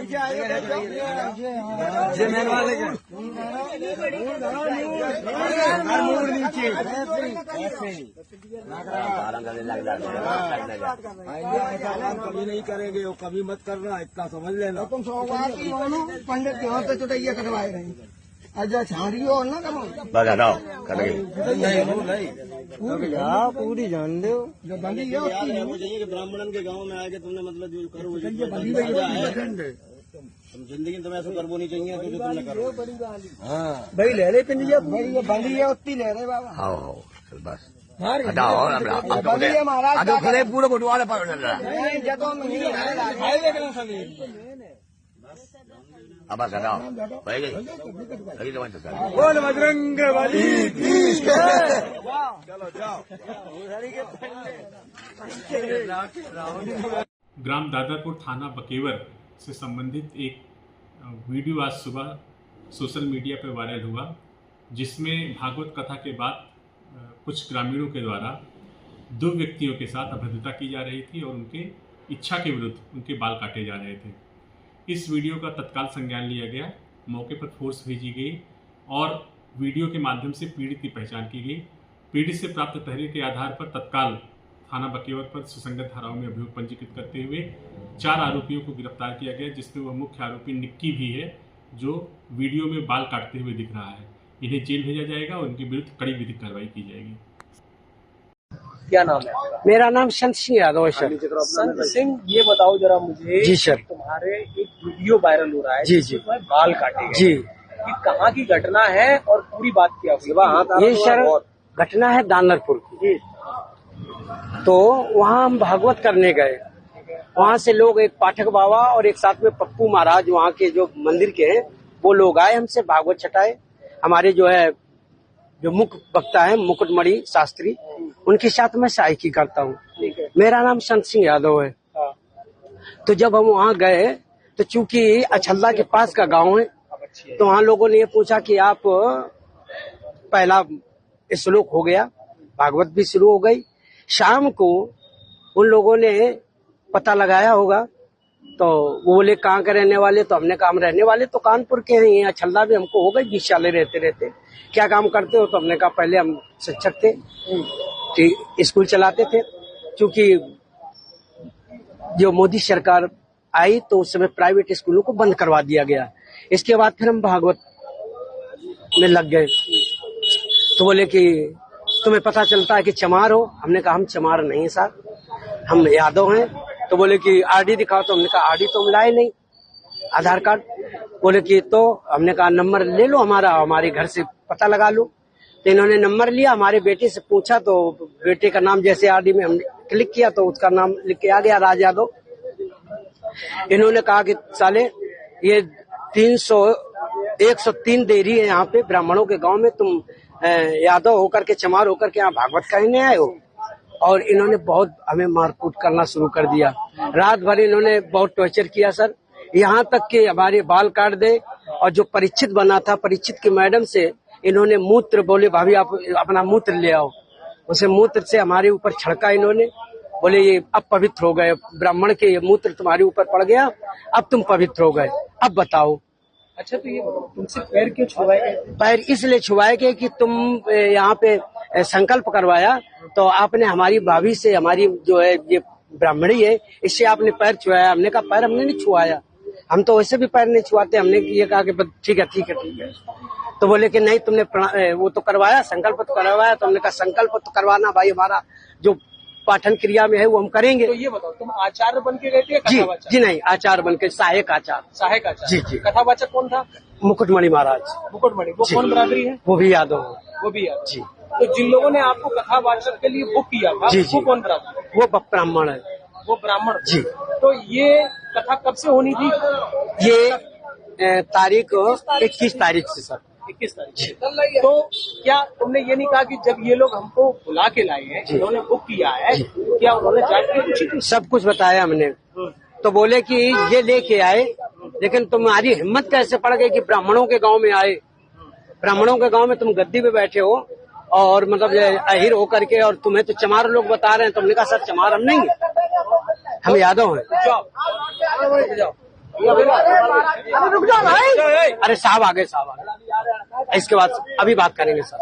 कभी नहीं करेंगे, वो कभी मत करना, इतना समझ लेना। तुम पंडित के हाथ से चुटैया कटवाए रहे अच्छा छाड़ी हो ना करो पूरी जान दो जो बंदी है चाहिए कि ब्राह्मणन के गांव में आके तुमने मतलब जो करो तुम जिंदगी में तुम्हें ऐसा करवो नहीं चाहिए तो जो तुमने करो। हाँ भाई ले रहे पिंडिया भाई ये बंदी है उतनी ले रहे बाबा। हाँ बस खड़े पूरे बटुआरे पर अब बोल बजरंग बली चलो जाओ। ग्राम दादरपुर थाना बकेवर से संबंधित एक वीडियो आज सुबह सोशल मीडिया पर वायरल हुआ, जिसमें भागवत कथा के बाद कुछ ग्रामीणों के द्वारा दो व्यक्तियों के साथ अभद्रता की जा रही थी और उनके इच्छा के विरुद्ध उनके बाल काटे जा रहे थे। इस वीडियो का तत्काल संज्ञान लिया गया, मौके पर फोर्स भेजी गई और वीडियो के माध्यम से पीड़ित की पहचान की गई। पीड़ित से प्राप्त तहरीर के आधार पर तत्काल थाना बकेवर पर सुसंगत धाराओं में अभियोग पंजीकृत करते हुए 4 आरोपियों को गिरफ्तार किया गया, जिसमें वह मुख्य आरोपी निक्की भी है जो वीडियो में बाल काटते हुए दिख रहा है। इन्हें जेल भेजा जाएगा और उनके विरुद्ध कड़ी विधिक कार्रवाई की जाएगी। क्या नाम है? मेरा नाम संत सिंह यादव है सर। संत सिंह, ये बताओ जरा मुझे। जी सर। तुम्हारे एक वीडियो वायरल हो रहा है जी जी बाल काटे गए। जी, ये कहाँ की घटना है और पूरी बात क्या हुई? ये सर घटना है दानरपुर की। तो वहाँ हम भागवत करने गए, वहाँ से लोग एक पाठक बाबा और एक साथ में पप्पू महाराज वहाँ के जो मंदिर के हैं वो लोग आए, हमसे भागवत छटाए। हमारे जो है जो मुख्य वक्ता है मुकुटमणि शास्त्री, उनके साथ मैं सहायकी करता हूँ। मेरा नाम संत सिंह यादव है। तो जब हम वहाँ गए तो चूंकि अछल्ला के पास का गांव है, तो वहाँ लोगों ने ये पूछा कि आप पहला श्लोक हो गया, भागवत भी शुरू हो गई। शाम को उन लोगों ने पता लगाया होगा, तो वो बोले कहाँ के रहने वाले? तो हमने कहा हम रहने वाले तो कानपुर के हैं, यहाँ छल्ला भी हमको हो गई 20 साल रहते रहते। क्या काम करते हो? तो हमने कहा पहले हम शिक्षक थे, स्कूल चलाते थे। क्योंकि जो मोदी सरकार आई तो उस समय प्राइवेट स्कूलों को बंद करवा दिया गया। इसके बाद फिर हम भागवत में लग गए। तो बोले कि तुम्हें पता चलता है कि चमार हो? हमने कहा हम चमार नहीं साहब, हम यादव हैं। तो बोले कि आरडी दिखाओ। तो हमने कहा आरडी तो हम लाए नहीं, आधार कार्ड। बोले कि तो हमने कहा नंबर ले लो हमारा, हमारे घर से पता लगा लो। तो इन्होंने नंबर लिया, हमारे बेटे से पूछा तो बेटे का नाम जैसे आरडी में हमने क्लिक किया तो उसका नाम लिख के आ गया, राज यादव। इन्होंने कहा कि साले ये 103 देरी है यहाँ पे ब्राह्मणों के गांव में, तुम यादव होकर के चमार होकर के यहाँ भागवत कहने आए हो। और इन्होंने बहुत हमें मारकूट करना शुरू कर दिया। रात भर इन्होंने बहुत टॉर्चर किया सर, यहाँ तक कि हमारे बाल काट दे। और जो परीक्षित बना था, परीक्षित की मैडम से इन्होंने मूत्र, बोले भाभी आप अपना मूत्र ले आओ, उसे मूत्र से हमारे ऊपर छड़का इन्होंने। बोले ये अब पवित्र हो गए, ब्राह्मण के ये मूत्र तुम्हारे ऊपर पड़ गया, अब तुम पवित्र हो गए, अब बताओ। अच्छा, तो ये तुमसे पैर क्यों छुआए गए? पैर इसलिए छुआए गए कि तुम यहाँ पे संकल्प करवाया, तो आपने हमारी भाभी से, हमारी जो है ये ब्राह्मणी है, इससे आपने पैर छुआया। हमने कहा पैर हमने नहीं छुआया, हम तो वैसे भी पैर नहीं छुआते। हमने ये कहा कि ठीक है ठीक है ठीक है। तो बोले कि नहीं तुमने वो तो करवाया, संकल्प तो करवाया। तो हमने कहा संकल्प तो करवाना भाई, हमारा जो पाठन क्रिया में है वो हम करेंगे। तो ये बताओ, तुम आचार्य बन के गए थे? जी नहीं, आचार्य बन के, सहायक आचार्य। सहायक आचार्य? जी जी। कथावाचक कौन था? मुकुटमणि महाराज। मुकुटमणि, वो कौन बराबरी है? वो भी यादव। वो भी यादव जी। तो जिन लोगों ने आपको कथावाचक के लिए बुक किया था, जी, वो कौन बराबर? वो ब्राह्मण है। वो ब्राह्मण जी। तो ये कथा कब से होनी थी? ये तारीख 21 तारीख से सर। 21 तारीख। तो क्या तुमने ये नहीं कहा कि जब ये लोग हमको बुला के लाए हैं, इन्होंने बुक किया है, क्या उन्होंने जाके पूछी थी? सब कुछ बताया हमने। तो बोले कि ये लेके आए, लेकिन तुम्हारी हिम्मत कैसे पड़ गई कि ब्राह्मणों के गांव में आए? ब्राह्मणों के गांव में तुम गद्दी पे बैठे हो और मतलब अहिर होकर के, और तुम्हें तो चमार लोग बता रहे हैं। तुमने कहा सर चमार हम नहीं है, हम यादव हैं। जाओ अरे साहब आगे इसके बाद अभी बात करेंगे सर।